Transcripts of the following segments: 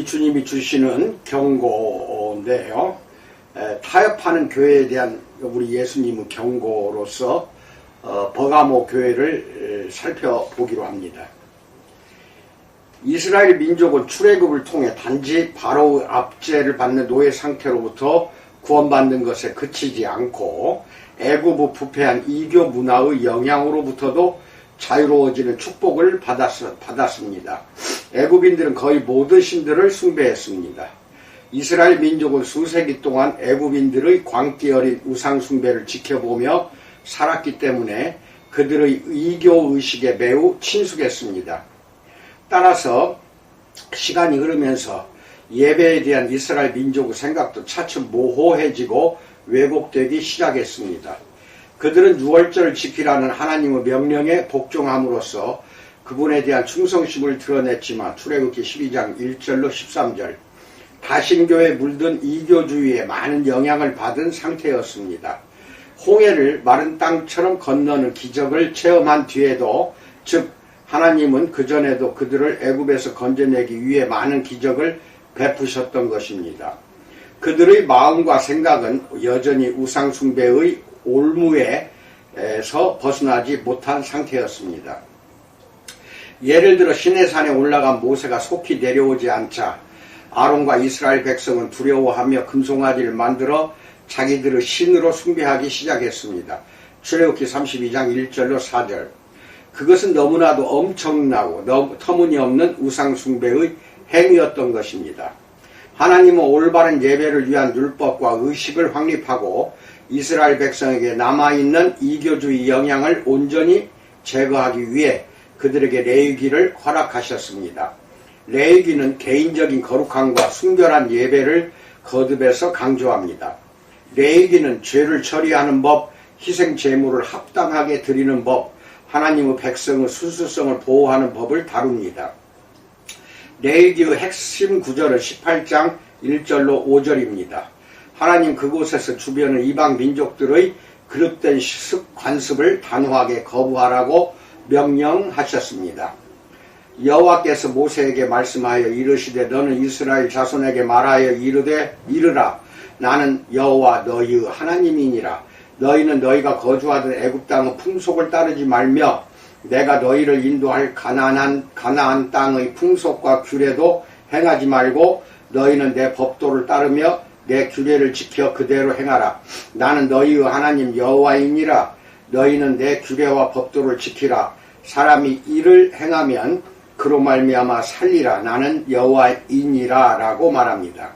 우리 주님이 주시는 경고인데요. 타협하는 교회에 대한 우리 예수님의 경고로서 버가모 교회를 살펴보기로 합니다. 이스라엘 민족은 출애굽을 통해 단지 바로의 압제를 받는 노예 상태로부터 구원받는 것에 그치지 않고 애굽의 부패한 이교 문화의 영향으로부터도 자유로워지는 축복을 받았습니다. 애굽인들은 거의 모든 신들을 숭배했습니다. 이스라엘 민족은 수세기 동안 애굽인들의 광기 어린 우상 숭배를 지켜보며 살았기 때문에 그들의 이교 의식에 매우 친숙했습니다. 따라서 시간이 흐르면서 예배에 대한 이스라엘 민족의 생각도 차츰 모호해지고 왜곡되기 시작했습니다. 그들은 유월절을 지키라는 하나님의 명령에 복종함으로써 그분에 대한 충성심을 드러냈지만 출애굽기 12장 1절로 13절 다신교에 물든 이교주의에 많은 영향을 받은 상태였습니다. 홍해를 마른 땅처럼 건너는 기적을 체험한 뒤에도, 즉 하나님은 그전에도 그들을 애굽에서 건져내기 위해 많은 기적을 베푸셨던 것입니다. 그들의 마음과 생각은 여전히 우상 숭배의 올무에서 벗어나지 못한 상태였습니다. 예를 들어 시내산에 올라간 모세가 속히 내려오지 않자 아론과 이스라엘 백성은 두려워하며 금송아지를 만들어 자기들의 신으로 숭배하기 시작했습니다. 출애굽기 32장 1절로 4절. 그것은 너무나도 엄청나고 터무니없는 우상 숭배의 행위였던 것입니다. 하나님은 올바른 예배를 위한 율법과 의식을 확립하고 이스라엘 백성에게 남아있는 이교주의 영향을 온전히 제거하기 위해 그들에게 레위기를 허락하셨습니다. 레위기는 개인적인 거룩함과 순결한 예배를 거듭해서 강조합니다. 레위기는 죄를 처리하는 법, 희생 제물을 합당하게 드리는 법, 하나님의 백성의 순수성을 보호하는 법을 다룹니다. 레위기의 핵심 구절은 18장 1절로 5절입니다. 하나님 그곳에서 주변의 이방 민족들의 그릇된 관습을 단호하게 거부하라고 명령하셨습니다. 여호와께서 모세에게 말씀하여 이르시되 너는 이스라엘 자손에게 말하여 이르라 나는 여호와 너희의 하나님이니라. 너희는 너희가 거주하던 애굽 땅의 풍속을 따르지 말며 내가 너희를 인도할 가나안 땅의 풍속과 규례도 행하지 말고 너희는 내 법도를 따르며 내 규례를 지켜 그대로 행하라. 나는 너희의 하나님 여호와이니라. 너희는 내 규례와 법도를 지키라. 사람이 이를 행하면 그로 말미암아 살리라. 나는 여호와이니라 라고 말합니다.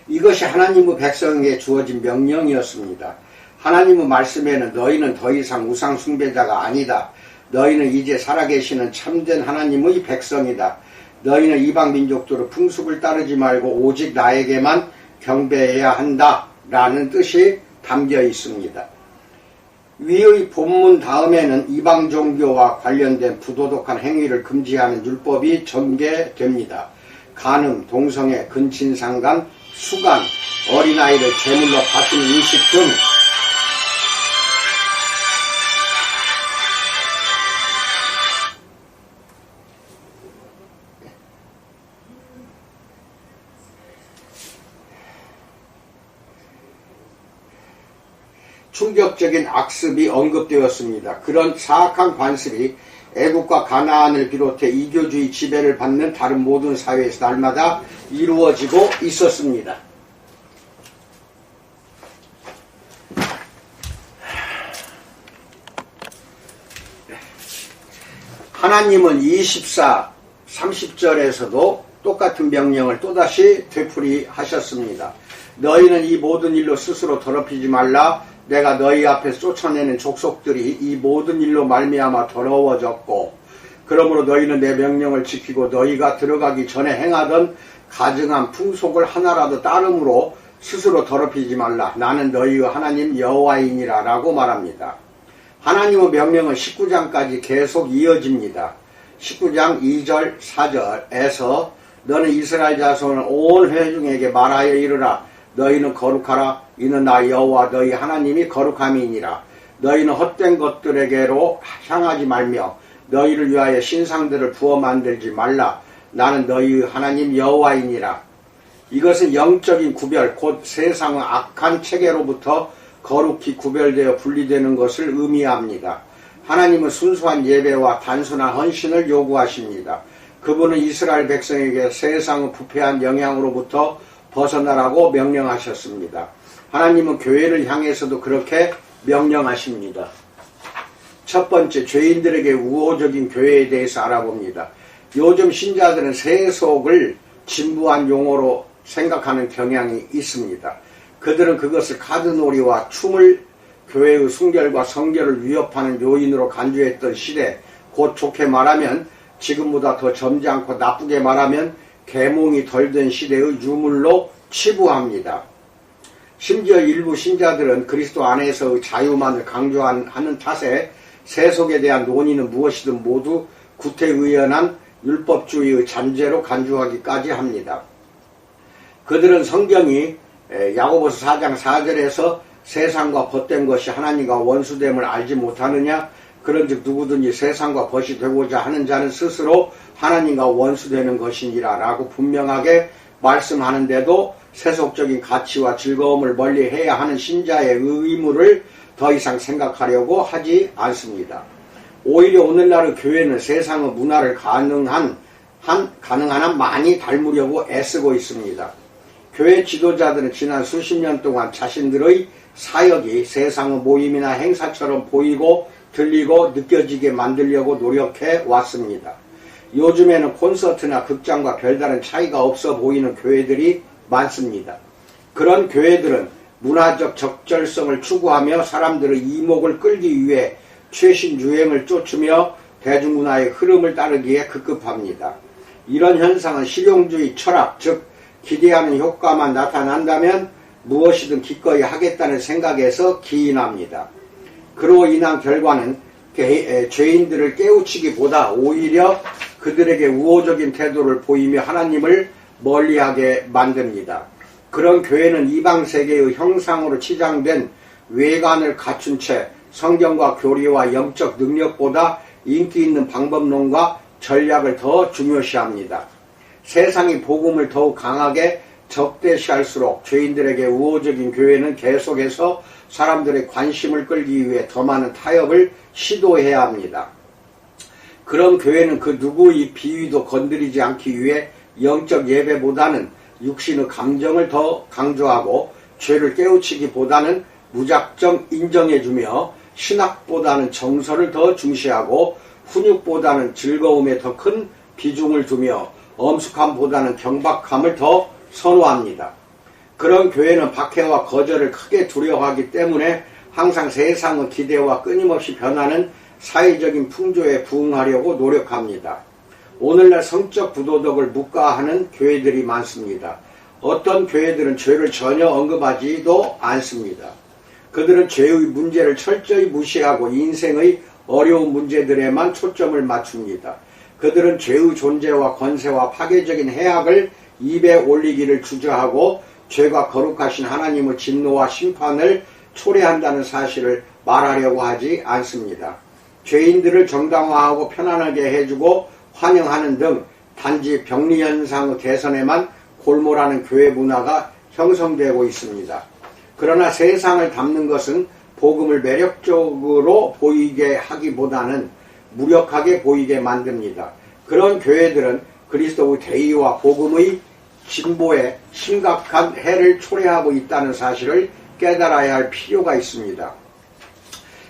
이것이 하나님의 백성에게 주어진 명령이었습니다. 하나님의 말씀에는 너희는 더 이상 우상 숭배자가 아니다. 너희는 이제 살아계시는 참된 하나님의 백성이다. 너희는 이방 민족들의 풍습을 따르지 말고 오직 나에게만 경배해야 한다 라는 뜻이 담겨 있습니다. 위의 본문 다음에는 이방 종교와 관련된 부도덕한 행위를 금지하는 율법이 전개됩니다. 간음, 동성애, 근친상간, 수간, 어린아이를 제물로 바치는 인식 등 충격적인 악습이 언급되었습니다. 그런 사악한 관습이 애국과 가나안을 비롯해 이교주의 지배를 받는 다른 모든 사회에서 날마다 이루어지고 있었습니다. 하나님은 24, 30절에서도 똑같은 명령을 또다시 되풀이하셨습니다. 너희는 이 모든 일로 스스로 더럽히지 말라. 내가 너희 앞에서 쫓아내는 족속들이 이 모든 일로 말미암아 더러워졌고 그러므로 너희는 내 명령을 지키고 너희가 들어가기 전에 행하던 가증한 풍속을 하나라도 따름으로 스스로 더럽히지 말라. 나는 너희의 하나님 여호와이니라 라고 말합니다. 하나님의 명령은 19장까지 계속 이어집니다. 19장 2절 4절에서 너는 이스라엘 자손을 온 회중에게 말하여 이르라. 너희는 거룩하라. 이는 나 여호와 너희 하나님이 거룩함이니라. 너희는 헛된 것들에게로 향하지 말며 너희를 위하여 신상들을 부어 만들지 말라. 나는 너희의 하나님 여호와이니라. 이것은 영적인 구별, 곧 세상의 악한 체계로부터 거룩히 구별되어 분리되는 것을 의미합니다. 하나님은 순수한 예배와 단순한 헌신을 요구하십니다. 그분은 이스라엘 백성에게 세상의 부패한 영향으로부터 벗어나라고 명령하셨습니다. 하나님은 교회를 향해서도 그렇게 명령하십니다. 첫 번째, 죄인들에게 우호적인 교회에 대해서 알아봅니다. 요즘 신자들은 세속을 진부한 용어로 생각하는 경향이 있습니다. 그들은 그것을 카드놀이와 춤을 교회의 순결과 성결을 위협하는 요인으로 간주했던 시대, 곧 좋게 말하면 지금보다 더 점잖고 나쁘게 말하면 계몽이 덜 된 시대의 유물로 치부합니다. 심지어 일부 신자들은 그리스도 안에서의 자유만을 강조하는 탓에 세속에 대한 논의는 무엇이든 모두 구태의연한 율법주의의 잔재로 간주하기까지 합니다. 그들은 성경이 야고보서 4장 4절에서 세상과 벗된 것이 하나님과 원수됨을 알지 못하느냐? 그런즉 누구든지 세상과 벗이 되고자 하는 자는 스스로 하나님과 원수되는 것이니라 라고 분명하게 말씀하는데도 세속적인 가치와 즐거움을 멀리해야 하는 신자의 의무를 더 이상 생각하려고 하지 않습니다. 오히려 오늘날의 교회는 세상의 문화를 가능한 한 많이 닮으려고 애쓰고 있습니다. 교회 지도자들은 지난 수십 년 동안 자신들의 사역이 세상의 모임이나 행사처럼 보이고 들리고 느껴지게 만들려고 노력해 왔습니다. 요즘에는 콘서트나 극장과 별다른 차이가 없어 보이는 교회들이 많습니다. 그런 교회들은 문화적 적절성을 추구하며 사람들의 이목을 끌기 위해 최신 유행을 쫓으며 대중문화의 흐름을 따르기에 급급합니다. 이런 현상은 실용주의 철학, 즉 기대하는 효과만 나타난다면 무엇이든 기꺼이 하겠다는 생각에서 기인합니다. 그로 인한 결과는 죄인들을 깨우치기보다 오히려 그들에게 우호적인 태도를 보이며 하나님을 멀리하게 만듭니다. 그런 교회는 이방세계의 형상으로 치장된 외관을 갖춘 채 성경과 교리와 영적 능력보다 인기 있는 방법론과 전략을 더 중요시합니다. 세상이 복음을 더욱 강하게 적대시할수록 죄인들에게 우호적인 교회는 계속해서 사람들의 관심을 끌기 위해 더 많은 타협을 시도해야 합니다. 그런 교회는 그 누구의 비위도 건드리지 않기 위해 영적 예배보다는 육신의 감정을 더 강조하고 죄를 깨우치기보다는 무작정 인정해주며 신학보다는 정서를 더 중시하고 훈육보다는 즐거움에 더 큰 비중을 두며 엄숙함보다는 경박함을 더 선호합니다. 그런 교회는 박해와 거절을 크게 두려워하기 때문에 항상 세상의 기대와 끊임없이 변하는 사회적인 풍조에 부응하려고 노력합니다. 오늘날 성적 부도덕을 묵과하는 교회들이 많습니다. 어떤 교회들은 죄를 전혀 언급하지도 않습니다. 그들은 죄의 문제를 철저히 무시하고 인생의 어려운 문제들에만 초점을 맞춥니다. 그들은 죄의 존재와 권세와 파괴적인 해악을 입에 올리기를 주저하고 죄가 거룩하신 하나님의 진노와 심판을 초래한다는 사실을 말하려고 하지 않습니다. 죄인들을 정당화하고 편안하게 해주고 환영하는 등 단지 병리현상의 개선에만 골몰하는 교회 문화가 형성되고 있습니다. 그러나 세상을 담는 것은 복음을 매력적으로 보이게 하기보다는 무력하게 보이게 만듭니다. 그런 교회들은 그리스도의 대의와 복음의 진보에 심각한 해를 초래하고 있다는 사실을 깨달아야 할 필요가 있습니다.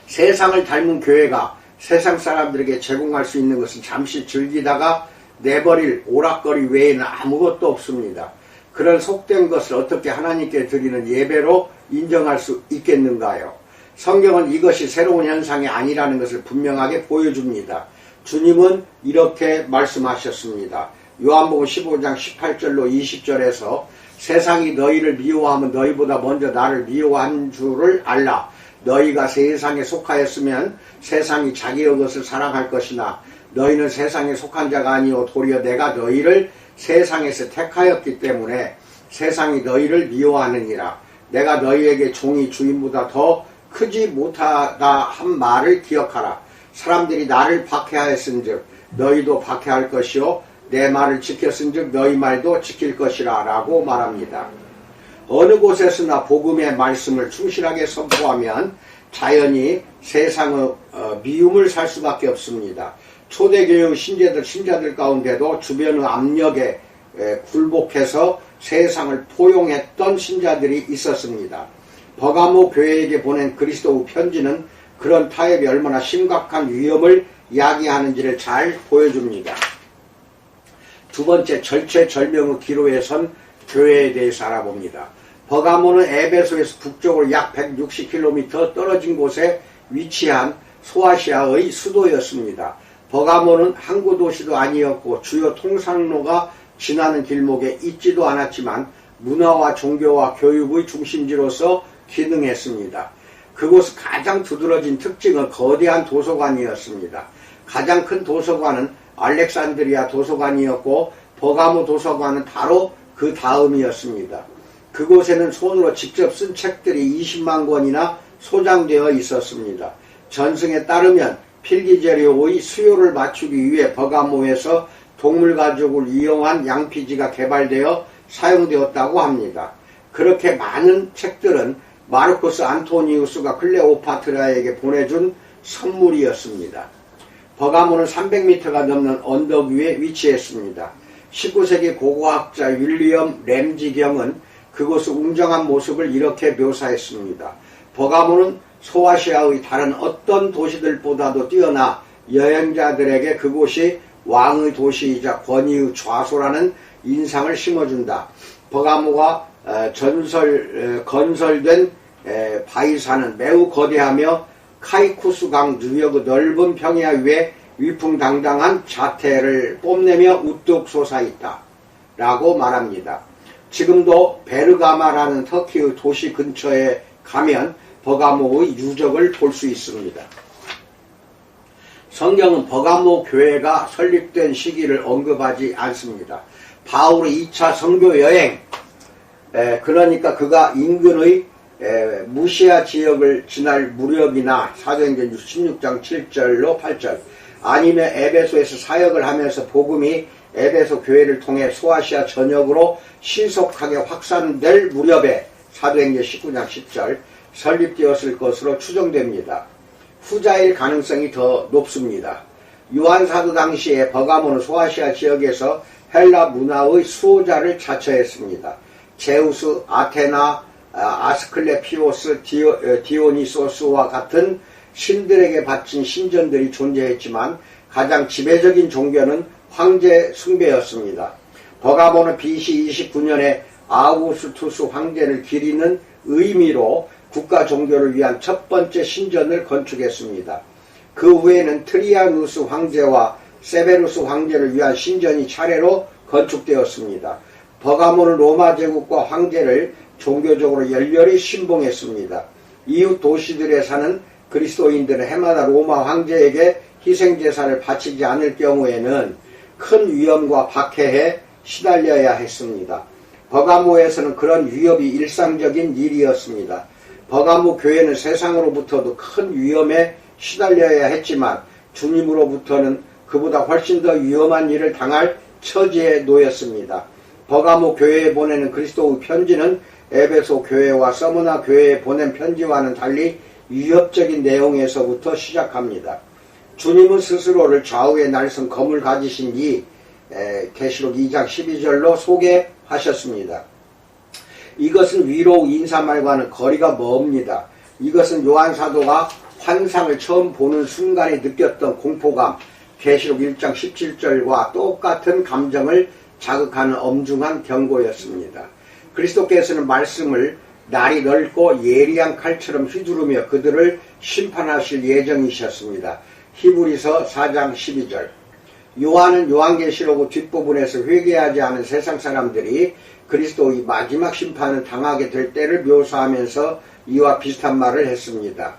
세상을 닮은 교회가 세상 사람들에게 제공할 수 있는 것은 잠시 즐기다가 내버릴 오락거리 외에는 아무것도 없습니다. 그런 속된 것을 어떻게 하나님께 드리는 예배로 인정할 수 있겠는가요? 성경은 이것이 새로운 현상이 아니라는 것을 분명하게 보여줍니다. 주님은 이렇게 말씀하셨습니다. 요한복음 15장 18절로 20절에서 세상이 너희를 미워하면 너희보다 먼저 나를 미워한 줄을 알라. 너희가 세상에 속하였으면 세상이 자기의 것을 사랑할 것이나 너희는 세상에 속한 자가 아니요 도리어 내가 너희를 세상에서 택하였기 때문에 세상이 너희를 미워하느니라. 내가 너희에게 종이 주인보다 더 크지 못하다 한 말을 기억하라. 사람들이 나를 박해하였은즉 너희도 박해할 것이요 내 말을 지켰은즉 너희 말도 지킬 것이라 라고 말합니다. 어느 곳에서나 복음의 말씀을 충실하게 선포하면 자연히 세상의 미움을 살 수밖에 없습니다. 초대교회 신자들 가운데도 주변의 압력에 굴복해서 세상을 포용했던 신자들이 있었습니다. 버가모 교회에게 보낸 그리스도의 편지는 그런 타협이 얼마나 심각한 위험을 야기하는지를 잘 보여줍니다. 두 번째, 절체절명의 기로에 선 교회에 대해서 알아봅니다. 버가모는 에베소에서 북쪽으로 약 160km 떨어진 곳에 위치한 소아시아의 수도였습니다. 버가모는 항구 도시도 아니었고 주요 통상로가 지나는 길목에 있지도 않았지만 문화와 종교와 교육의 중심지로서 기능했습니다. 그곳 가장 두드러진 특징은 거대한 도서관이었습니다. 가장 큰 도서관은 알렉산드리아 도서관이었고 버가모 도서관은 바로 그 다음이었습니다. 그곳에는 손으로 직접 쓴 책들이 20만 권이나 소장되어 있었습니다. 전승에 따르면 필기재료의 수요를 맞추기 위해 버가모에서 동물 가죽을 이용한 양피지가 개발되어 사용되었다고 합니다. 그렇게 많은 책들은 마르쿠스 안토니우스가 클레오파트라에게 보내준 선물이었습니다. 버가모는 300m가 넘는 언덕 위에 위치했습니다. 19세기 고고학자 윌리엄 램지경은 그곳의 웅장한 모습을 이렇게 묘사했습니다. 버가모는 소아시아의 다른 어떤 도시들보다도 뛰어나 여행자들에게 그곳이 왕의 도시이자 권위의 좌소라는 인상을 심어준다. 버가모가 건설된 바이산은 매우 거대하며 카이쿠스강 유역의 넓은 평야 위에 위풍당당한 자태를 뽐내며 우뚝 솟아있다 라고 말합니다. 지금도 베르가마라는 터키의 도시 근처에 가면 버가모의 유적을 볼 수 있습니다. 성경은 버가모 교회가 설립된 시기를 언급하지 않습니다. 바울의 2차 선교 여행, 그러니까 그가 인근의 무시아 지역을 지날 무렵이나 사도행전 16장 7절로 8절, 아니면 에베소에서 사역을 하면서 복음이 에베소 교회를 통해 소아시아 전역으로 신속하게 확산될 무렵에 사도행전 19장 10절 설립되었을 것으로 추정됩니다. 후자일 가능성이 더 높습니다. 요한사도 당시에 버가모는 소아시아 지역에서 헬라 문화의 수호자를 자처했습니다. 제우스, 아테나, 아스클레피오스, 디오니소스와 같은 신들에게 바친 신전들이 존재했지만 가장 지배적인 종교는 황제 숭배였습니다. 버가모는 BC 29년에 아우구스투스 황제를 기리는 의미로 국가 종교를 위한 첫 번째 신전을 건축했습니다. 그 후에는 트리아누스 황제와 세베루스 황제를 위한 신전이 차례로 건축되었습니다. 버가모는 로마 제국과 황제를 종교적으로 열렬히 신봉했습니다. 이웃 도시들에 사는 그리스도인들은 해마다 로마 황제에게 희생제사를 바치지 않을 경우에는 큰 위험과 박해에 시달려야 했습니다. 버가모에서는 그런 위협이 일상적인 일이었습니다. 버가모 교회는 세상으로부터도 큰 위험에 시달려야 했지만 주님으로부터는 그보다 훨씬 더 위험한 일을 당할 처지에 놓였습니다. 버가모 교회에 보내는 그리스도의 편지는 에베소 교회와 서무나 교회에 보낸 편지와는 달리 위협적인 내용에서부터 시작합니다. 주님은 스스로를 좌우의 날선 검을 가지신 이 계시록 2장 12절로 소개하셨습니다. 이것은 위로 인사말과는 거리가 멉니다. 이것은 요한사도가 환상을 처음 보는 순간에 느꼈던 공포감, 계시록 1장 17절과 똑같은 감정을 자극하는 엄중한 경고였습니다. 그리스도께서는 말씀을 날이 넓고 예리한 칼처럼 휘두르며 그들을 심판하실 예정이셨습니다. 히브리서 4장 12절. 요한은 요한계시록 뒷부분에서 회개하지 않은 세상 사람들이 그리스도의 마지막 심판을 당하게 될 때를 묘사하면서 이와 비슷한 말을 했습니다.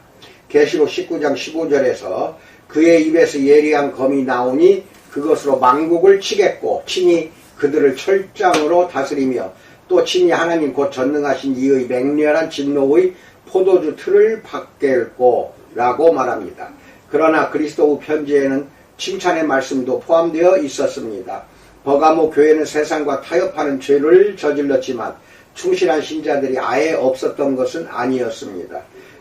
계시록 19장 15절에서 그의 입에서 예리한 검이 나오니 그것으로 만국을 치겠고 친히 그들을 철장으로 다스리며 또 친히 하나님 곧 전능하신 이의 맹렬한 진노의 포도주 틀을 받겠고 라고 말합니다. 그러나 그리스도의 편지에는 칭찬의 말씀도 포함되어 있었습니다. 버가모 교회는 세상과 타협하는 죄를 저질렀지만 충실한 신자들이 아예 없었던 것은 아니었습니다.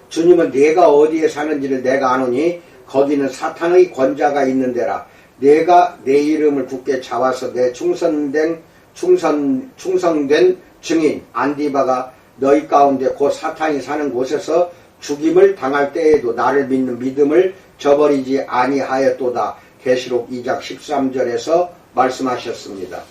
주님은 내가 어디에 사는지를 내가 아노니 거기는 사탄의 권자가 있는 데라. 내가 내 이름을 굳게 잡아서 내 충성된 증인 안디바가 너희 가운데 곧 사탄이 사는 곳에서 죽임을 당할 때에도 나를 믿는 믿음을 저버리지 아니하였도다. 계시록 2장 13절에서 말씀하셨습니다.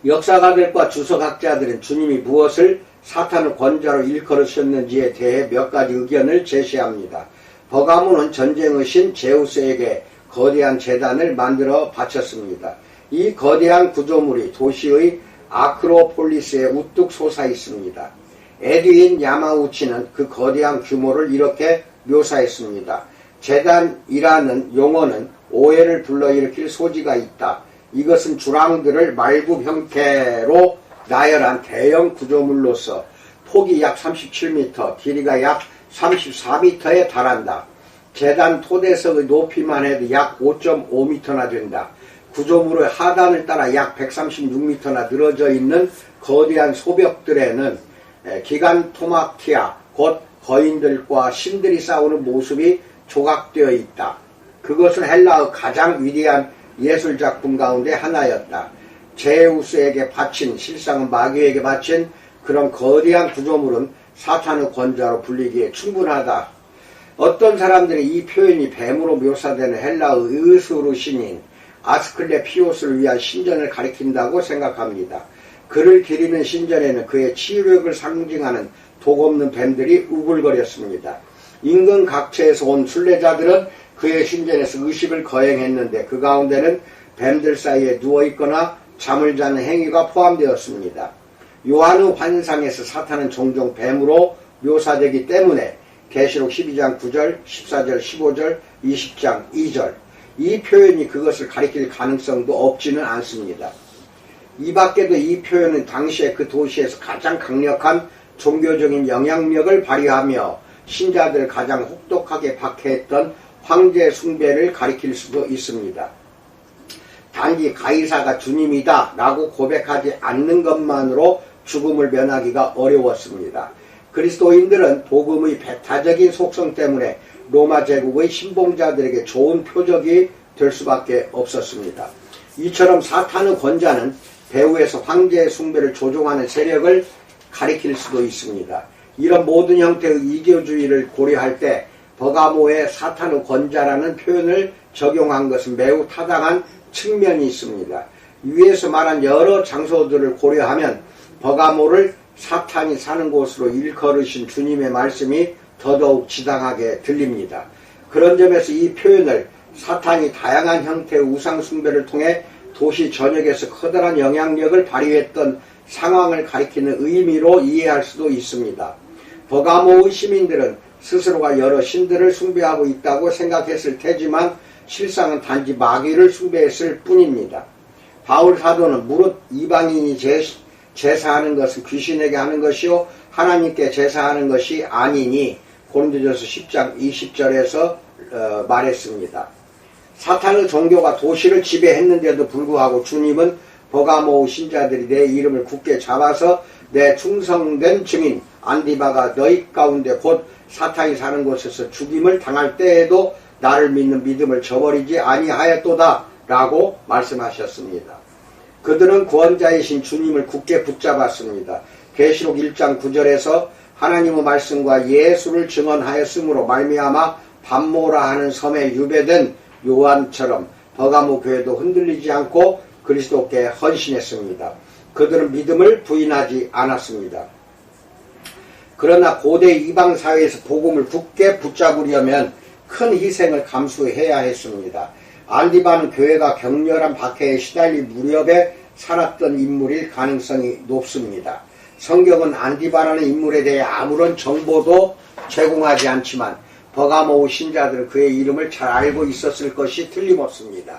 역사가들과 주석학자들은 주님이 무엇을 사탄의 권자로 일컬으셨는지에 대해 몇 가지 의견을 제시합니다. 버가모는 전쟁의 신 제우스에게 거대한 제단을 만들어 바쳤습니다. 이 거대한 구조물이 도시의 아크로폴리스에 우뚝 솟아 있습니다. 에드윈 야마우치는 그 거대한 규모를 이렇게 묘사했습니다. 제단이라는 용어는 오해를 불러일으킬 소지가 있다. 이것은 주랑들을 말굽 형태로 나열한 대형 구조물로서 폭이 약 37m, 길이가 약 34m에 달한다. 제단 토대석의 높이만 해도 약 5.5m나 된다. 구조물의 하단을 따라 약 136m나 늘어져 있는 거대한 소벽들에는 기간토마키아, 곧 거인들과 신들이 싸우는 모습이 조각되어 있다. 그것은 헬라의 가장 위대한 예술작품 가운데 하나였다. 제우스에게 바친, 실상은 마귀에게 바친 그런 거대한 구조물은 사탄의 권자로 불리기에 충분하다. 어떤 사람들이 이 표현이 뱀으로 묘사되는 헬라의 의수르 신인 아스클레피오스를 위한 신전을 가리킨다고 생각합니다. 그를 기리는 신전에는 그의 치유력을 상징하는 독없는 뱀들이 우글거렸습니다. 인근 각처에서 온 순례자들은 그의 신전에서 의식을 거행했는데 그 가운데는 뱀들 사이에 누워있거나 잠을 자는 행위가 포함되었습니다. 요한의 환상에서 사탄은 종종 뱀으로 묘사되기 때문에 계시록 12장 9절, 14절, 15절, 20장 2절 이 표현이 그것을 가리킬 가능성도 없지는 않습니다. 이 밖에도 이 표현은 당시에 그 도시에서 가장 강력한 종교적인 영향력을 발휘하며 신자들을 가장 혹독하게 박해했던 황제 숭배를 가리킬 수도 있습니다. 단지 가이사가 주님이다 라고 고백하지 않는 것만으로 죽음을 면하기가 어려웠습니다. 그리스도인들은 복음의 배타적인 속성 때문에 로마 제국의 신봉자들에게 좋은 표적이 될 수밖에 없었습니다. 이처럼 사탄의 권자는 배후에서 황제의 숭배를 조종하는 세력을 가리킬 수도 있습니다. 이런 모든 형태의 이교주의를 고려할 때 버가모의 사탄의 권자라는 표현을 적용한 것은 매우 타당한 측면이 있습니다. 위에서 말한 여러 장소들을 고려하면 버가모를 사탄이 사는 곳으로 일컬으신 주님의 말씀이 더더욱 지당하게 들립니다. 그런 점에서 이 표현을 사탄이 다양한 형태의 우상 숭배를 통해 도시 전역에서 커다란 영향력을 발휘했던 상황을 가리키는 의미로 이해할 수도 있습니다. 버가모의 시민들은 스스로가 여러 신들을 숭배하고 있다고 생각했을 테지만 실상은 단지 마귀를 숭배했을 뿐입니다. 바울 사도는 무릇 이방인이 제사하는 것은 귀신에게 하는 것이요 하나님께 제사하는 것이 아니니 고린도전서 10장 20절에서 말했습니다. 사탄의 종교가 도시를 지배했는데도 불구하고 주님은 버가모 신자들이 내 이름을 굳게 잡아서 내 충성된 증인 안디바가 너희 가운데 곧 사탄이 사는 곳에서 죽임을 당할 때에도 나를 믿는 믿음을 저버리지 아니하였도다 라고 말씀하셨습니다. 그들은 구원자이신 주님을 굳게 붙잡았습니다. 계시록 1장 9절에서 하나님의 말씀과 예수를 증언하였으므로 말미암아 밤모라 하는 섬에 유배된 요한처럼 버가모 교회도 흔들리지 않고 그리스도께 헌신했습니다. 그들은 믿음을 부인하지 않았습니다. 그러나 고대 이방 사회에서 복음을 굳게 붙잡으려면 큰 희생을 감수해야 했습니다. 안디바는 교회가 격렬한 박해에 시달릴 무렵에 살았던 인물일 가능성이 높습니다. 성경은 안디바라는 인물에 대해 아무런 정보도 제공하지 않지만 버가모 신자들은 그의 이름을 잘 알고 있었을 것이 틀림없습니다.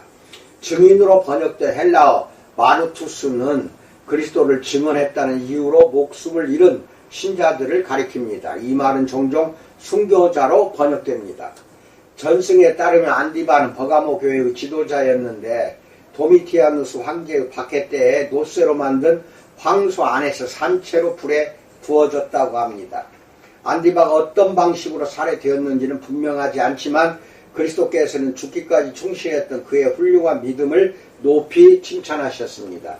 증인으로 번역된 헬라어 마르투스는 그리스도를 증언했다는 이유로 목숨을 잃은 신자들을 가리킵니다. 이 말은 종종 순교자로 번역됩니다. 전승에 따르면 안디바는 버가모 교회의 지도자였는데 도미티아누스 황제의 박해 때에 노쇠로 만든 황소 안에서 산채로 불에 구워졌다고 합니다. 안디바가 어떤 방식으로 살해되었는지는 분명하지 않지만 그리스도께서는 죽기까지 충실했던 그의 훌륭한 믿음을 높이 칭찬하셨습니다.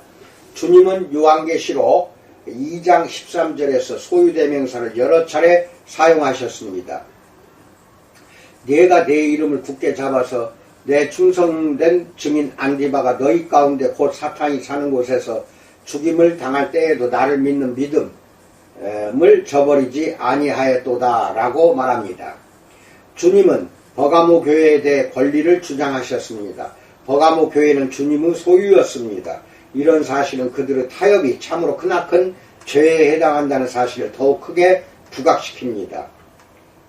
주님은 요한계시록 2장 13절에서 소유대명사를 여러 차례 사용하셨습니다. 내가 내 이름을 굳게 잡아서 내 충성된 증인 안디바가 너희 가운데 곧 사탄이 사는 곳에서 죽임을 당할 때에도 나를 믿는 믿음을 저버리지 아니하였도다 라고 말합니다. 주님은 버가모 교회에 대해 권리를 주장하셨습니다. 버가모 교회는 주님의 소유였습니다. 이런 사실은 그들의 타협이 참으로 크나큰 죄에 해당한다는 사실을 더욱 크게 부각시킵니다.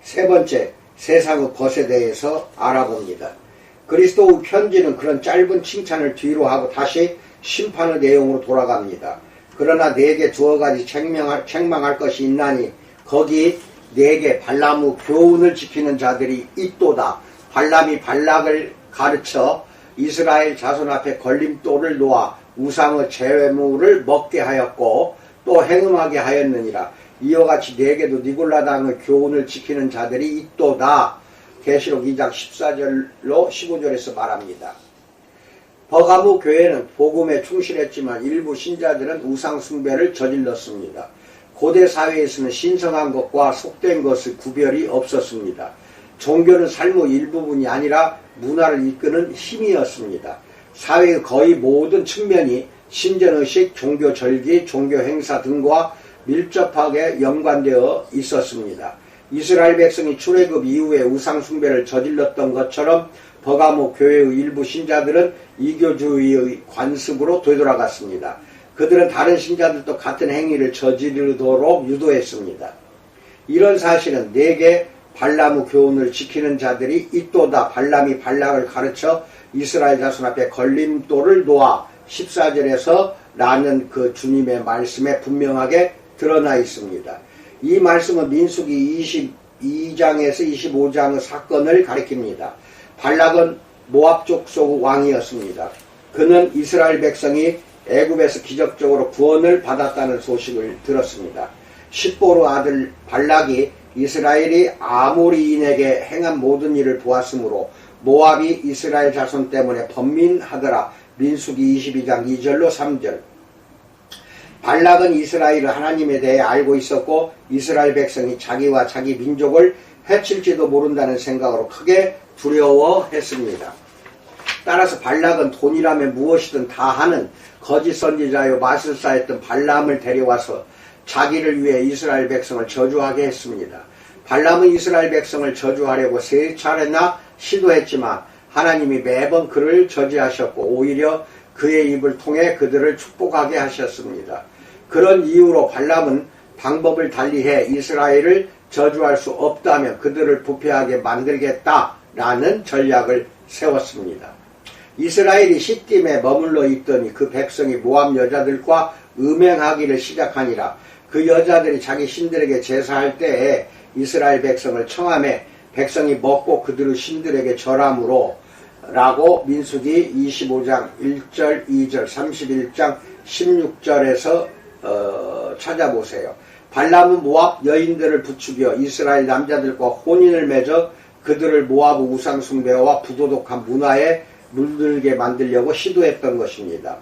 세 번째, 세상의 것에 대해서 알아봅니다. 그리스도의 편지는 그런 짧은 칭찬을 뒤로 하고 다시 심판의 내용으로 돌아갑니다. 그러나 내게 두어 가지 책망할 것이 있나니 거기 내게 발람의 교훈을 지키는 자들이 있도다. 발람이 발락을 가르쳐 이스라엘 자손 앞에 걸림돌을 놓아 우상의 제물을 먹게 하였고 또 행음하게 하였느니라. 이와 같이 내게도 니골라당의 교훈을 지키는 자들이 있도다. 계시록 2장 14절로 15절에서 말합니다. 버가모 교회는 복음에 충실했지만 일부 신자들은 우상 숭배를 저질렀습니다. 고대 사회에서는 신성한 것과 속된 것의 구별이 없었습니다. 종교는 삶의 일부분이 아니라 문화를 이끄는 힘이었습니다. 사회의 거의 모든 측면이 신전의식, 종교절기, 종교행사 등과 밀접하게 연관되어 있었습니다. 이스라엘 백성이 출애굽 이후에 우상숭배를 저질렀던 것처럼 버가모 교회의 일부 신자들은 이교주의의 관습으로 되돌아갔습니다. 그들은 다른 신자들도 같은 행위를 저지르도록 유도했습니다. 이런 사실은 내게 발람의 교훈을 지키는 자들이 있도다. 발람이 발락을 가르쳐 이스라엘 자손 앞에 걸림돌을 놓아 14절에서 라는 그 주님의 말씀에 분명하게 드러나 있습니다. 이 말씀은 민수기 22장에서 25장의 사건을 가리킵니다. 발락은 모압 족속의 왕이었습니다. 그는 이스라엘 백성이 애굽에서 기적적으로 구원을 받았다는 소식을 들었습니다. 십보르 아들 발락이 이스라엘이 아모리인에게 행한 모든 일을 보았으므로 모압이 이스라엘 자손 때문에 번민하더라. 민수기 22장 2절로 3절. 발락은 이스라엘의 하나님에 대해 알고 있었고 이스라엘 백성이 자기와 자기 민족을 해칠지도 모른다는 생각으로 크게 두려워했습니다. 따라서 발락은 돈이라면 무엇이든 다 하는 거짓 선지자요 마술사였던 발람을 데려와서 자기를 위해 이스라엘 백성을 저주하게 했습니다. 발람은 이스라엘 백성을 저주하려고 3차례나 시도했지만 하나님이 매번 그를 저지하셨고 오히려 그의 입을 통해 그들을 축복하게 하셨습니다. 그런 이유로 발람은 방법을 달리해 이스라엘을 저주할 수 없다면 그들을 부패하게 만들겠다라는 전략을 세웠습니다. 이스라엘이 시딤에 머물러 있더니 그 백성이 모압 여자들과 음행하기를 시작하니라. 그 여자들이 자기 신들에게 제사할 때에 이스라엘 백성을 청함해 백성이 먹고 그들의 신들에게 절함으로 라고 민수기 25장 1절 2절 31장 16절에서 찾아보세요. 발람은 모압 여인들을 부추겨 이스라엘 남자들과 혼인을 맺어 그들을 모압의 우상 숭배와 부도덕한 문화에 물들게 만들려고 시도했던 것입니다.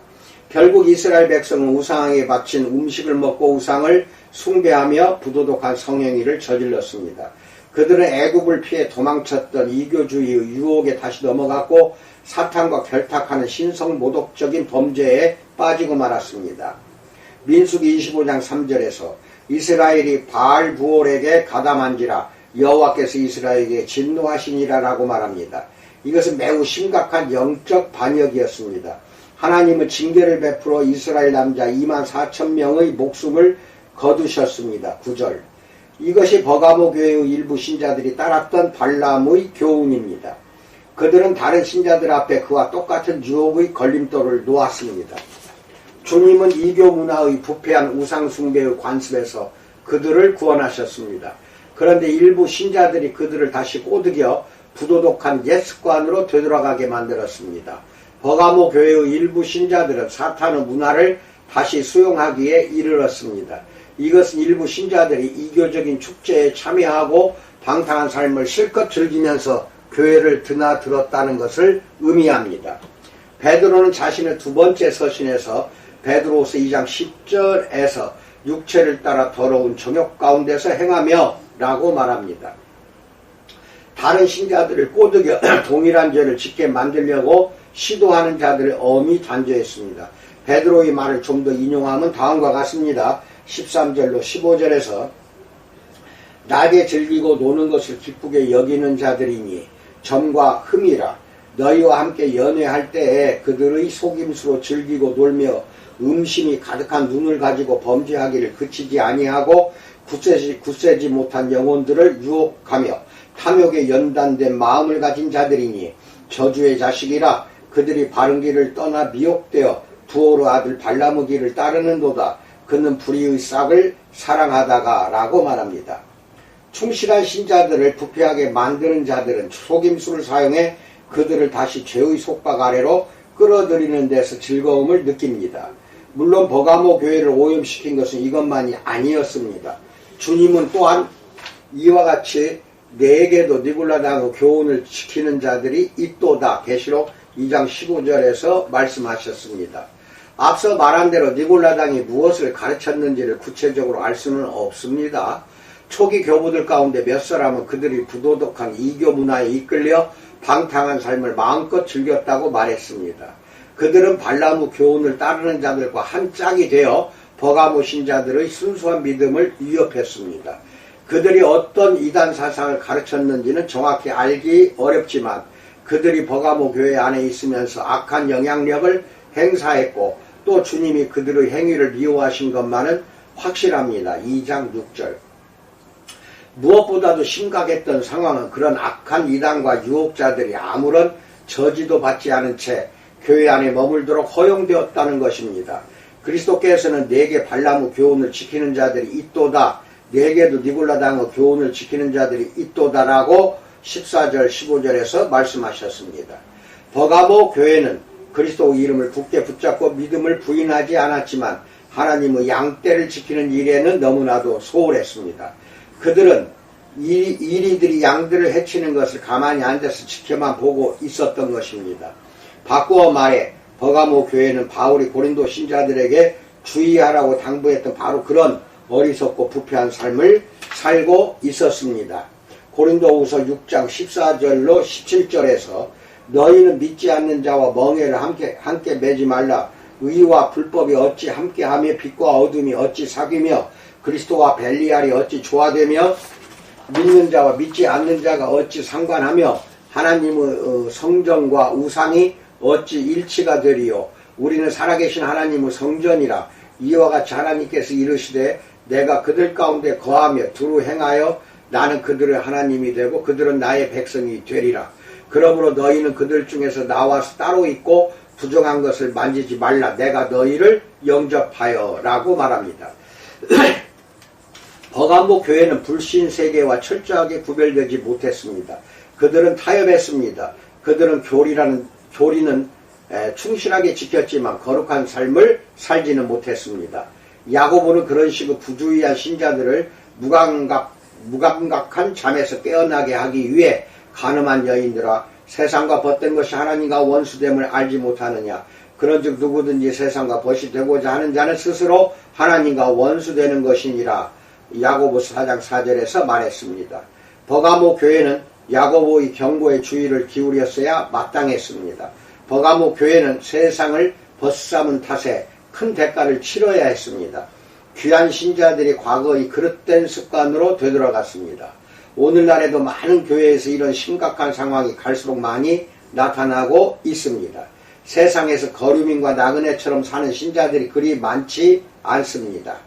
결국 이스라엘 백성은 우상에게 바친 음식을 먹고 우상을 숭배하며 부도덕한 성행위를 저질렀습니다. 그들은 애굽을 피해 도망쳤던 이교주의의 유혹에 다시 넘어갔고 사탄과 결탁하는 신성모독적인 범죄에 빠지고 말았습니다. 민수기 25장 3절에서 이스라엘이 바알부올에게 가담한지라 여호와께서 이스라엘에게 진노하시니라 라고 말합니다. 이것은 매우 심각한 영적 반역이었습니다. 하나님은 징계를 베풀어 이스라엘 남자 24,000명의 목숨을 거두셨습니다. 9절. 이것이 버가모 교회의 일부 신자들이 따랐던 발람의 교훈입니다. 그들은 다른 신자들 앞에 그와 똑같은 유혹의 걸림돌을 놓았습니다. 주님은 이교 문화의 부패한 우상 숭배의 관습에서 그들을 구원하셨습니다. 그런데 일부 신자들이 그들을 다시 꼬드겨 부도덕한 옛 습관으로 되돌아가게 만들었습니다. 버가모 교회의 일부 신자들은 사탄의 문화를 다시 수용하기에 이르렀습니다. 이것은 일부 신자들이 이교적인 축제에 참여하고 방탕한 삶을 실컷 즐기면서 교회를 드나들었다는 것을 의미합니다. 베드로는 자신의 두 번째 서신에서 베드로후서 2장 10절에서 육체를 따라 더러운 정욕 가운데서 행하며 라고 말합니다. 다른 신자들을 꼬드겨 동일한 죄를 짓게 만들려고 시도하는 자들을 엄히 단죄했습니다. 베드로의 말을 좀 더 인용하면 다음과 같습니다. 13절로 15절에서 낮에 즐기고 노는 것을 기쁘게 여기는 자들이니 점과 흠이라. 너희와 함께 연회할 때에 그들의 속임수로 즐기고 놀며 음심이 가득한 눈을 가지고 범죄하기를 그치지 아니하고 굳세지 못한 영혼들을 유혹하며 탐욕에 연단된 마음을 가진 자들이니 저주의 자식이라. 그들이 바른 길을 떠나 미혹되어 부오르 아들 발람의 길을 따르는도다. 그는 불의의 싹을 사랑하다가 라고 말합니다. 충실한 신자들을 부패하게 만드는 자들은 속임수를 사용해 그들을 다시 죄의 속박 아래로 끌어들이는 데서 즐거움을 느낍니다. 물론 버가모 교회를 오염시킨 것은 이것만이 아니었습니다. 주님은 또한 이와 같이 내게도 니골라당의 교훈을 지키는 자들이 있도다. 계시록 2장 15절에서 말씀하셨습니다. 앞서 말한 대로 니골라당이 무엇을 가르쳤는지를 구체적으로 알 수는 없습니다. 초기 교부들 가운데 몇 사람은 그들이 부도덕한 이교 문화에 이끌려 방탕한 삶을 마음껏 즐겼다고 말했습니다. 그들은 발람의 교훈을 따르는 자들과 한 짝이 되어 버가모 신자들의 순수한 믿음을 위협했습니다. 그들이 어떤 이단 사상을 가르쳤는지는 정확히 알기 어렵지만 그들이 버가모 교회 안에 있으면서 악한 영향력을 행사했고 또 주님이 그들의 행위를 미워하신 것만은 확실합니다. 2장 6절. 무엇보다도 심각했던 상황은 그런 악한 이단과 유혹자들이 아무런 저지도 받지 않은 채 교회 안에 머물도록 허용되었다는 것입니다. 그리스도께서는 내게 발람의 교훈을 지키는 자들이 있도다. 내게도 니골라당의 교훈을 지키는 자들이 있도다라고 14절 15절에서 말씀하셨습니다. 버가모 교회는 그리스도의 이름을 굳게 붙잡고 믿음을 부인하지 않았지만 하나님의 양떼를 지키는 일에는 너무나도 소홀했습니다. 그들은 이리들이 양들을 해치는 것을 가만히 앉아서 지켜만 보고 있었던 것입니다. 바꾸어 말해 버가모 교회는 바울이 고린도 신자들에게 주의하라고 당부했던 바로 그런 어리석고 부패한 삶을 살고 있었습니다. 고린도후서 6장 14절로 17절에서 너희는 믿지 않는 자와 멍에를 함께 매지 말라. 의와 불법이 어찌 함께하며 빛과 어둠이 어찌 사귀며 그리스도와 벨리알이 어찌 조화되며 믿는 자와 믿지 않는 자가 어찌 상관하며 하나님의 성전과 우상이 어찌 일치가 되리요. 우리는 살아계신 하나님의 성전이라. 이와 같이 하나님께서 이르시되 내가 그들 가운데 거하며 두루 행하여 나는 그들의 하나님이 되고 그들은 나의 백성이 되리라. 그러므로 너희는 그들 중에서 나와서 따로 있고 부정한 것을 만지지 말라. 내가 너희를 영접하여 라고 말합니다. 버가모 교회는 불신 세계와 철저하게 구별되지 못했습니다. 그들은 타협했습니다. 그들은 교리는 충실하게 지켰지만 거룩한 삶을 살지는 못했습니다. 야고보는 그런 식의 부주의한 신자들을 무감각한 잠에서 깨어나게 하기 위해 간음한 여인들아 세상과 벗된 것이 하나님과 원수됨을 알지 못하느냐. 그런즉 누구든지 세상과 벗이 되고자 하는 자는 스스로 하나님과 원수되는 것이니라. 야고보서 4장 4절에서 말했습니다. 버가모 교회는 야고보의 경고에 주의를 기울였어야 마땅했습니다. 버가모 교회는 세상을 벗삼은 탓에 큰 대가를 치러야 했습니다. 귀한 신자들이 과거의 그릇된 습관으로 되돌아갔습니다. 오늘날에도 많은 교회에서 이런 심각한 상황이 갈수록 많이 나타나고 있습니다. 세상에서 거류민과 나그네처럼 사는 신자들이 그리 많지 않습니다.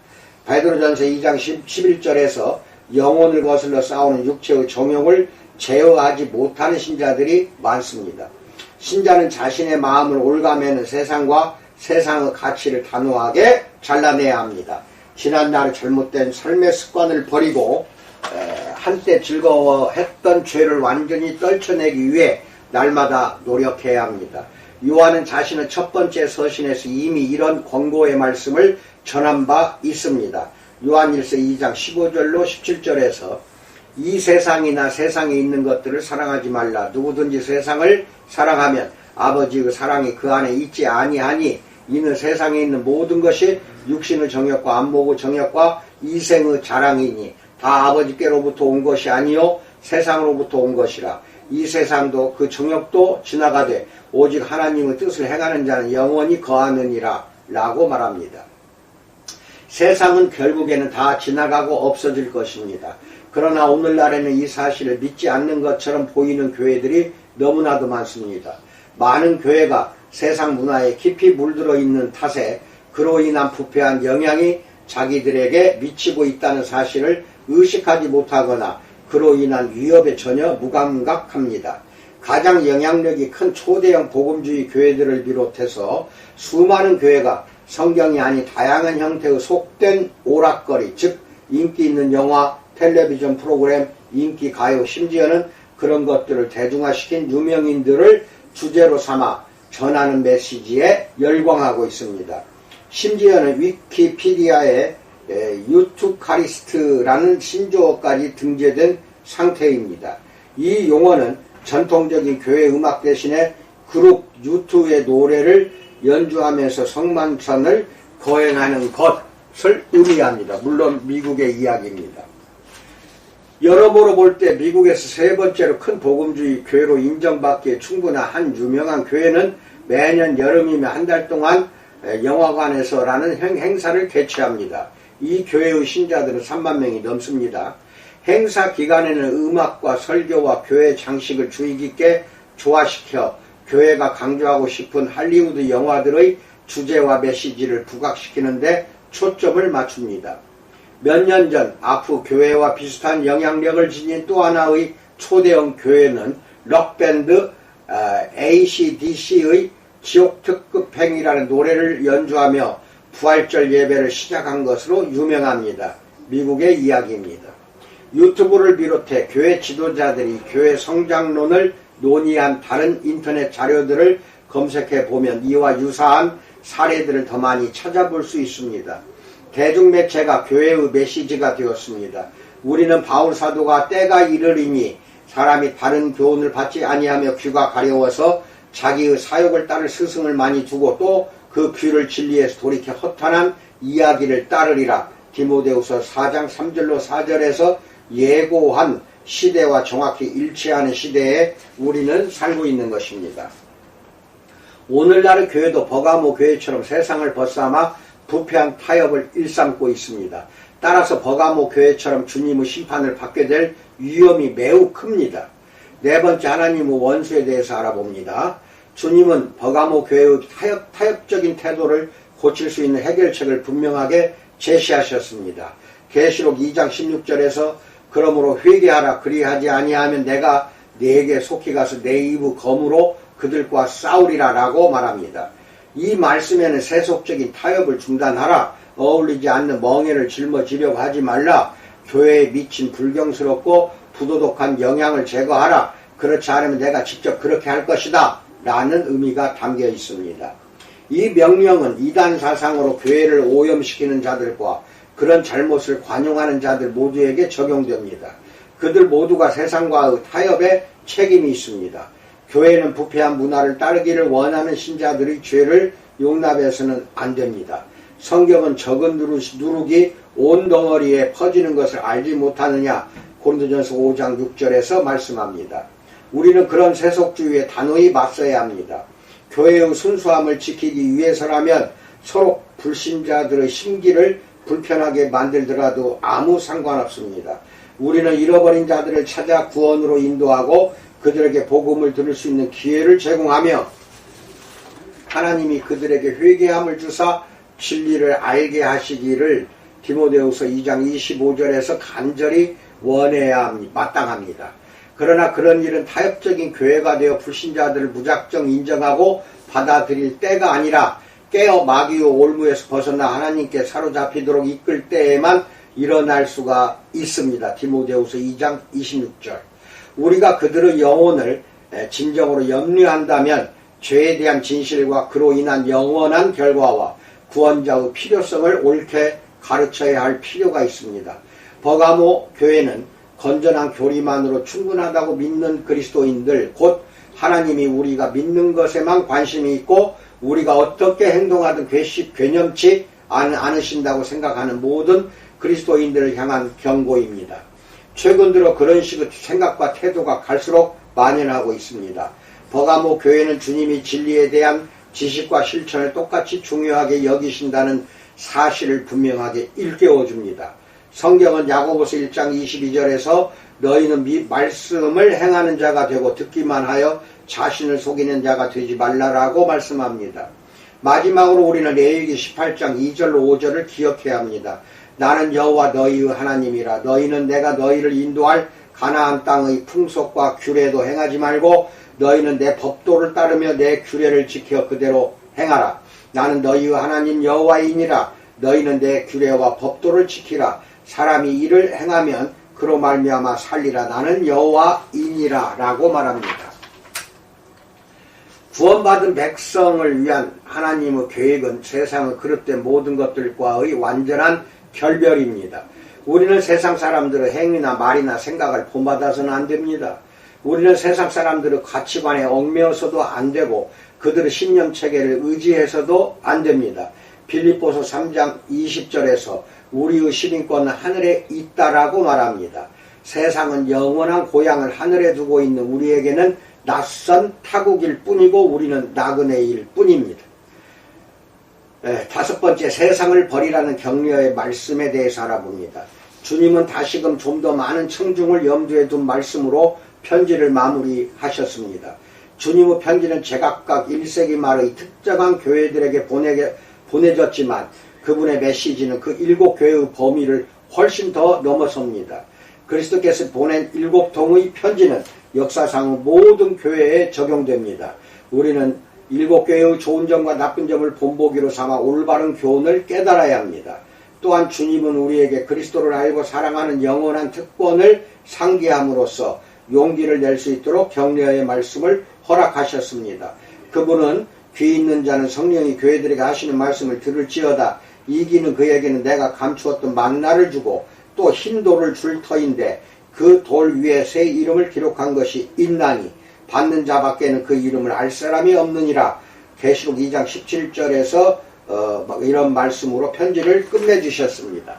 베드로전서 2장 11절에서 영혼을 거슬러 싸우는 육체의 정욕을 제어하지 못하는 신자들이 많습니다. 신자는 자신의 마음을 올가매는 세상과 세상의 가치를 단호하게 잘라내야 합니다. 지난날 잘못된 삶의 습관을 버리고 한때 즐거워했던 죄를 완전히 떨쳐내기 위해 날마다 노력해야 합니다. 요한은 자신의 첫 번째 서신에서 이미 이런 권고의 말씀을 전한 바 있습니다. 요한일서 2장 15절로 17절에서 이 세상이나 세상에 있는 것들을 사랑하지 말라. 누구든지 세상을 사랑하면 아버지의 사랑이 그 안에 있지 아니하니 이는 세상에 있는 모든 것이 육신의 정욕과 안목의 정욕과 이생의 자랑이니 다 아버지께로부터 온 것이 아니요 세상으로부터 온 것이라. 이 세상도 그 정욕도 지나가되 오직 하나님의 뜻을 행하는 자는 영원히 거하느니라 라고 말합니다. 세상은 결국에는 다 지나가고 없어질 것입니다. 그러나 오늘날에는 이 사실을 믿지 않는 것처럼 보이는 교회들이 너무나도 많습니다. 많은 교회가 세상 문화에 깊이 물들어 있는 탓에 그로 인한 부패한 영향이 자기들에게 미치고 있다는 사실을 의식하지 못하거나 그로 인한 위협에 전혀 무감각합니다. 가장 영향력이 큰 초대형 복음주의 교회들을 비롯해서 수많은 교회가 성경이 아닌 다양한 형태의 속된 오락거리, 즉 인기 있는 영화, 텔레비전 프로그램, 인기 가요, 심지어는 그런 것들을 대중화시킨 유명인들을 주제로 삼아 전하는 메시지에 열광하고 있습니다. 심지어는 위키피디아에 유투카리스트라는 신조어까지 등재된 상태입니다. 이 용어는 전통적인 교회 음악 대신에 그룹 유투의 노래를 연주하면서 성만찬을 거행하는 것을 의미합니다. 물론 미국의 이야기입니다. 여러모로 볼 때 미국에서 세 번째로 큰 복음주의 교회로 인정받기에 충분한 한 유명한 교회는 매년 여름이면 한 달 동안 영화관에서라는 행사를 개최합니다. 이 교회의 신자들은 3만 명이 넘습니다. 행사 기간에는 음악과 설교와 교회 장식을 주의 깊게 조화시켜 교회가 강조하고 싶은 할리우드 영화들의 주제와 메시지를 부각시키는데 초점을 맞춥니다. 몇 년 전 아프 교회와 비슷한 영향력을 지닌 또 하나의 초대형 교회는 록밴드 AC/DC의 지옥특급 행이라는 노래를 연주하며 부활절 예배를 시작한 것으로 유명합니다. 미국의 이야기입니다. 유튜브를 비롯해 교회 지도자들이 교회 성장론을 논의한 다른 인터넷 자료들을 검색해 보면 이와 유사한 사례들을 더 많이 찾아볼 수 있습니다. 대중매체가 교회의 메시지가 되었습니다. 우리는 바울 사도가 때가 이르리니 사람이 바른 교훈을 받지 아니하며 귀가 가려워서 자기의 사욕을 따를 스승을 많이 두고 또 그 귀를 진리에서 돌이켜 허탄한 이야기를 따르리라. 디모데후서 4장 3절로 4절에서 예고한 시대와 정확히 일치하는 시대에 우리는 살고 있는 것입니다. 오늘날의 교회도 버가모 교회처럼 세상을 벗삼아 부패한 타협을 일삼고 있습니다. 따라서 버가모 교회처럼 주님의 심판을 받게 될 위험이 매우 큽니다. 네 번째, 하나님의 원수에 대해서 알아봅니다. 주님은 버가모 교회의 타협적인 태도를 고칠 수 있는 해결책을 분명하게 제시하셨습니다. 계시록 2장 16절에서 그러므로 회개하라. 그리하지 아니하면 내가 네게 속히 가서 내 입의 검으로 그들과 싸우리라 라고 말합니다. 이 말씀에는 세속적인 타협을 중단하라. 어울리지 않는 멍에를 짊어지려고 하지 말라. 교회에 미친 불경스럽고 부도덕한 영향을 제거하라. 그렇지 않으면 내가 직접 그렇게 할 것이다 라는 의미가 담겨 있습니다. 이 명령은 이단 사상으로 교회를 오염시키는 자들과 그런 잘못을 관용하는 자들 모두에게 적용됩니다. 그들 모두가 세상과의 타협에 책임이 있습니다. 교회는 부패한 문화를 따르기를 원하는 신자들의 죄를 용납해서는 안 됩니다. 성경은 적은 누룩이 온 덩어리에 퍼지는 것을 알지 못하느냐 고린도전서 5장 6절에서 말씀합니다. 우리는 그런 세속주의에 단호히 맞서야 합니다. 교회의 순수함을 지키기 위해서라면 서로 불신자들의 심기를 불편하게 만들더라도 아무 상관없습니다. 우리는 잃어버린 자들을 찾아 구원으로 인도하고 그들에게 복음을 들을 수 있는 기회를 제공하며 하나님이 그들에게 회개함을 주사 진리를 알게 하시기를 디모데후서 2장 25절에서 간절히 원해야 마땅합니다. 그러나 그런 일은 타협적인 교회가 되어 불신자들을 무작정 인정하고 받아들일 때가 아니라 깨어 마귀의 올무에서 벗어나 하나님께 사로잡히도록 이끌 때에만 일어날 수가 있습니다. 디모데후서 2장 26절. 우리가 그들의 영혼을 진정으로 염려한다면 죄에 대한 진실과 그로 인한 영원한 결과와 구원자의 필요성을 옳게 가르쳐야 할 필요가 있습니다. 버가모 교회는 건전한 교리만으로 충분하다고 믿는 그리스도인들, 곧 하나님이 우리가 믿는 것에만 관심이 있고 우리가 어떻게 행동하든 괴념치 않으신다고 생각하는 모든 그리스도인들을 향한 경고입니다. 최근 들어 그런 식의 생각과 태도가 갈수록 만연하고 있습니다. 버가모 교회는 주님이 진리에 대한 지식과 실천을 똑같이 중요하게 여기신다는 사실을 분명하게 일깨워줍니다. 성경은 야고보서 1장 22절에서 너희는 말씀을 행하는 자가 되고 듣기만 하여 자신을 속이는 자가 되지 말라라고 말씀합니다. 마지막으로 우리는 레위기 18장 2절로 5절을 기억해야 합니다. 나는 여호와 너희의 하나님이라. 너희는 내가 너희를 인도할 가나안 땅의 풍속과 규례도 행하지 말고 너희는 내 법도를 따르며 내 규례를 지켜 그대로 행하라. 나는 너희의 하나님 여호와이니라. 너희는 내 규례와 법도를 지키라. 사람이 이를 행하면 그로 말미암아 살리라. 나는 여호와이니라 라고 말합니다. 구원받은 백성을 위한 하나님의 계획은 세상의 그릇된 모든 것들과의 완전한 결별입니다. 우리는 세상 사람들의 행위나 말이나 생각을 본받아서는 안 됩니다. 우리는 세상 사람들의 가치관에 얽매여서도 안 되고 그들의 신념체계를 의지해서도 안 됩니다. 빌립보서 3장 20절에서 우리의 시민권은 하늘에 있다라고 말합니다. 세상은 영원한 고향을 하늘에 두고 있는 우리에게는 낯선 타국일 뿐이고 우리는 나그네일 뿐입니다. 다섯 번째, 세상을 버리라는 격려의 말씀에 대해서 알아봅니다. 주님은 다시금 좀 더 많은 청중을 염두에 둔 말씀으로 편지를 마무리하셨습니다. 주님의 편지는 제각각 1세기 말의 특정한 교회들에게 보내졌지만 그분의 메시지는 그 7교회의 범위를 훨씬 더 넘어섭니다. 그리스도께서 보낸 7통의 편지는 역사상 모든 교회에 적용됩니다. 우리는 7교회의 좋은 점과 나쁜 점을 본보기로 삼아 올바른 교훈을 깨달아야 합니다. 또한 주님은 우리에게 그리스도를 알고 사랑하는 영원한 특권을 상기함으로써 용기를 낼 수 있도록 격려의 말씀을 허락하셨습니다. 그분은 귀 있는 자는 성령이 교회들에게 하시는 말씀을 들을지어다. 이기는 그에게는 내가 감추었던 만나를 주고 또 흰 돌을 줄 터인데 그 돌 위에 새 이름을 기록한 것이 있나니 받는 자밖에는 그 이름을 알 사람이 없느니라. 계시록 2장 17절에서 이런 말씀으로 편지를 끝내주셨습니다.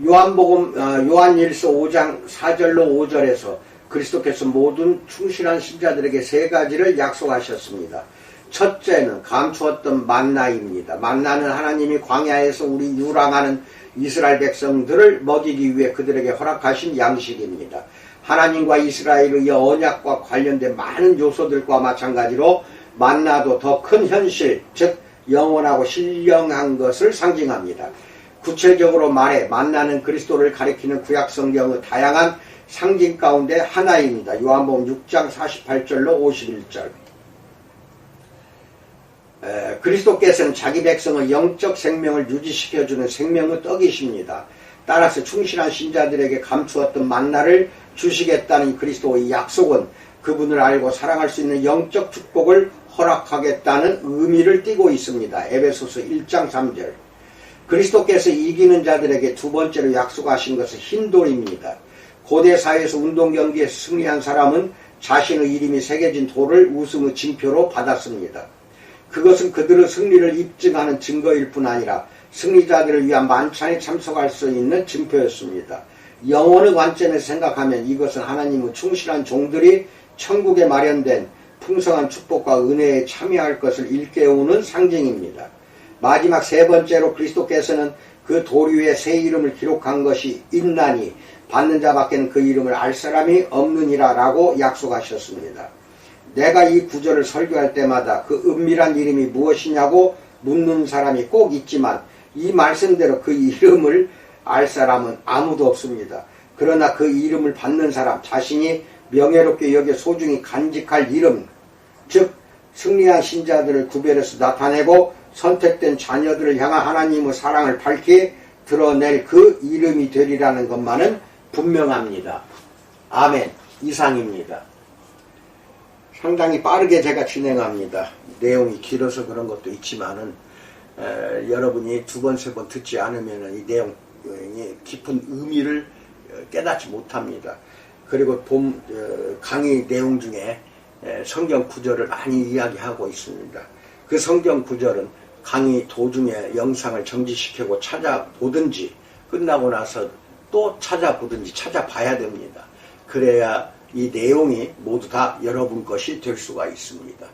요한일서 5장 4절로 5절에서 그리스도께서 모든 충실한 신자들에게 세 가지를 약속하셨습니다. 첫째는 감추었던 만나입니다. 만나는 하나님이 광야에서 우리 유랑하는 이스라엘 백성들을 먹이기 위해 그들에게 허락하신 양식입니다. 하나님과 이스라엘의 언약과 관련된 많은 요소들과 마찬가지로 만나도 더 큰 현실, 즉 영원하고 신령한 것을 상징합니다. 구체적으로 말해 만나는 그리스도를 가리키는 구약성경의 다양한 상징 가운데 하나입니다. 요한복음 6장 48절로 51절. 그리스도께서는 자기 백성의 영적 생명을 유지시켜주는 생명의 떡이십니다. 따라서 충실한 신자들에게 감추었던 만나를 주시겠다는 그리스도의 약속은 그분을 알고 사랑할 수 있는 영적 축복을 허락하겠다는 의미를 띠고 있습니다. 에베소서 1장 3절. 그리스도께서 이기는 자들에게 두 번째로 약속하신 것은 흰돌입니다. 고대 사회에서 운동 경기에서 승리한 사람은 자신의 이름이 새겨진 돌을 우승의 징표로 받았습니다. 그것은 그들의 승리를 입증하는 증거일 뿐 아니라 승리자들을 위한 만찬에 참석할 수 있는 징표였습니다. 영혼의 관점에서 생각하면 이것은 하나님의 충실한 종들이 천국에 마련된 풍성한 축복과 은혜에 참여할 것을 일깨우는 상징입니다. 마지막 세 번째로 그리스도께서는 그 돌 위에 새 이름을 기록한 것이 있나니 받는 자밖에는 그 이름을 알 사람이 없느니라 라고 약속하셨습니다. 내가 이 구절을 설교할 때마다 그 은밀한 이름이 무엇이냐고 묻는 사람이 꼭 있지만 이 말씀대로 그 이름을 알 사람은 아무도 없습니다. 그러나 그 이름을 받는 사람, 자신이 명예롭게 여겨 소중히 간직할 이름, 즉 승리한 신자들을 구별해서 나타내고 선택된 자녀들을 향한 하나님의 사랑을 밝히 드러낼 그 이름이 되리라는 것만은 분명합니다. 아멘. 이상입니다. 상당히 빠르게 제가 진행합니다. 내용이 길어서 그런 것도 있지만은 여러분이 두 번, 세 번 듣지 않으면 이 내용의 깊은 의미를 깨닫지 못합니다. 그리고 강의 내용 중에 성경 구절을 많이 이야기하고 있습니다. 그 성경 구절은 강의 도중에 영상을 정지시키고 찾아보든지 끝나고 나서 또 찾아보든지 찾아봐야 됩니다. 그래야 이 내용이 모두 다 여러분 것이 될 수가 있습니다.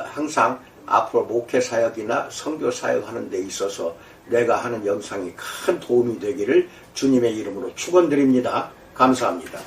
항상 앞으로 목회사역이나 선교사역 하는 데 있어서 내가 하는 영상이 큰 도움이 되기를 주님의 이름으로 축원드립니다. 감사합니다.